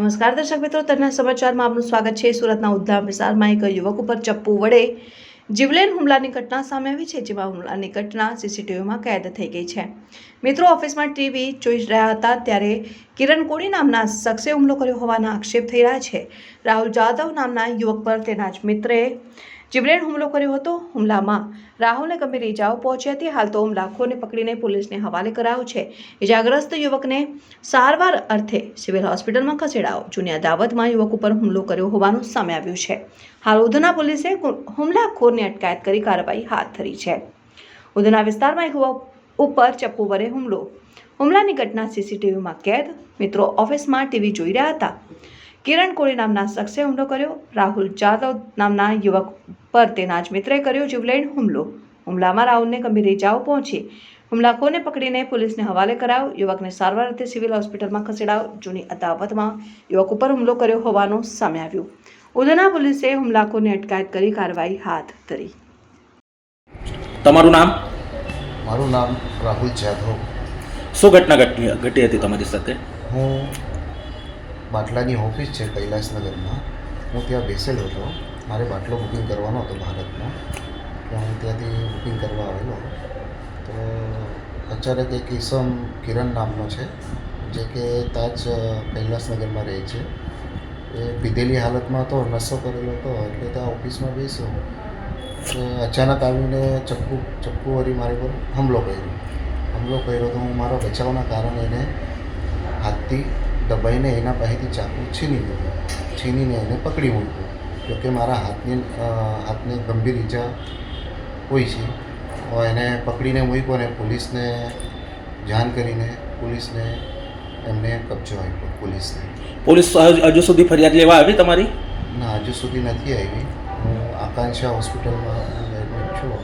નમસ્કાર દર્શક મિત્રો, તરના સમાચારમાં આપનું સ્વાગત છે। સુરતના ઉધના વિસ્તારમાં એક યુવક ઉપર ચપ્પુ વડે જીવલેણ હુમલાની ઘટના સામે આવી છે, જેમાં હુમલાની ઘટના સીસીટીવીમાં કેદ થઈ ગઈ છે। મિત્રો ઓફિસમાં ટીવી જોઈ રહ્યા હતા ત્યારે કિરણ કોળી નામના શખ્સે હુમલો કર્યો હોવાના આક્ષેપ થઈ રહ્યા છે। રાહુલ જાદવ નામના યુવક પર તેના જ મિત્રએ જીવલેણ હુમલો કર્યો હતો। હુમલામાં રાહુલને ગંભીર ઇજાઓ પહોંચી હતી। હાલ તો હુમલાખોરને પકડીને પોલીસને હવાલે કરાયો છે। ઇજાગ્રસ્ત યુવકને સારવાર અર્થે સિવિલ હોસ્પિટલમાં ખસેડાયો। જૂની અદાવતમાં યુવક ઉપર હુમલો કર્યો હોવાનું સામે આવ્યું છે। હાલ ઉધના પોલીસે હુમલાખોરની અટકાયત કરી કાર્યવાહી હાથ ધરી છે। ઉધના વિસ્તારમાં એક યુવક ઉપર ચપ્પુ વડે હુમલાની ઘટના સીસીટીવીમાં કેદ। મિત્રો ઓફિસમાં ટીવી જોઈ રહ્યા હતા। કિરણ કોળી નામના શખ્સે હુમલો કર્યો। રાહુલ જાદવ નામના યુવક પર તેના જ મિત્રએ કર્યો જીવલેણ હુમલો। હુમલામાં રાહુલને ગંભીર ઇજાઓ પહોંચી। હુમલાખોરને પકડીને પોલીસને હવાલે કરાયો। યુવકને સારવાર અર્થે સિવિલ હોસ્પિટલમાં ખસેડાયો। જૂની અદાવતમાં યુવક ઉપર હુમલો કર્યો હોવાનું સામે આવ્યું। ઉધના પોલીસે હુમલાખોરની અટકાયત કરી કાર્યવાહી હાથ ધરી। તમારું નામ? મારું નામ રાહુલ જાદવ। શું ઘટના ઘટી હતી તમારી સાથે? હું બાટલાની ઓફિસ છે કૈલાસનગરમાં, હું ત્યાં બેસેલો હતો। મારે બાટલો બુકિંગ કરવાનો હતો ભારતમાં, ત્યાં હું ત્યાંથી બુકિંગ કરવા આવેલો તો અચાનક એક ઈસમ કિરણ નામનો છે, જે કે તાજ કૈલાસનગરમાં રહે છે। એ પીધેલી હાલતમાં હતો, નશો કરેલો હતો, એટલે ત્યાં ઓફિસમાં બેસ્યો તો અચાનક આવીને ચપ્પુ વળી મારી પર હુમલો કર્યો તો હું મારો બચાવના કારણે એને હાથથી દબાઈને એના પાસેથી ચાકુ છીનીને એને પકડી મૂક્યો, જોકે મારા હાથને ગંભીર ઈજા હોય છે। એને પકડીને મૂક્યો અને પોલીસને જાણ કરીને પોલીસને એમને કબજો આપ્યો પોલીસને। પોલીસ હજુ સુધી ફરિયાદ લેવા આવી તમારી? ના, હજુ સુધી નથી આવી। હું આકાંક્ષા હોસ્પિટલમાં એડમિટ છું।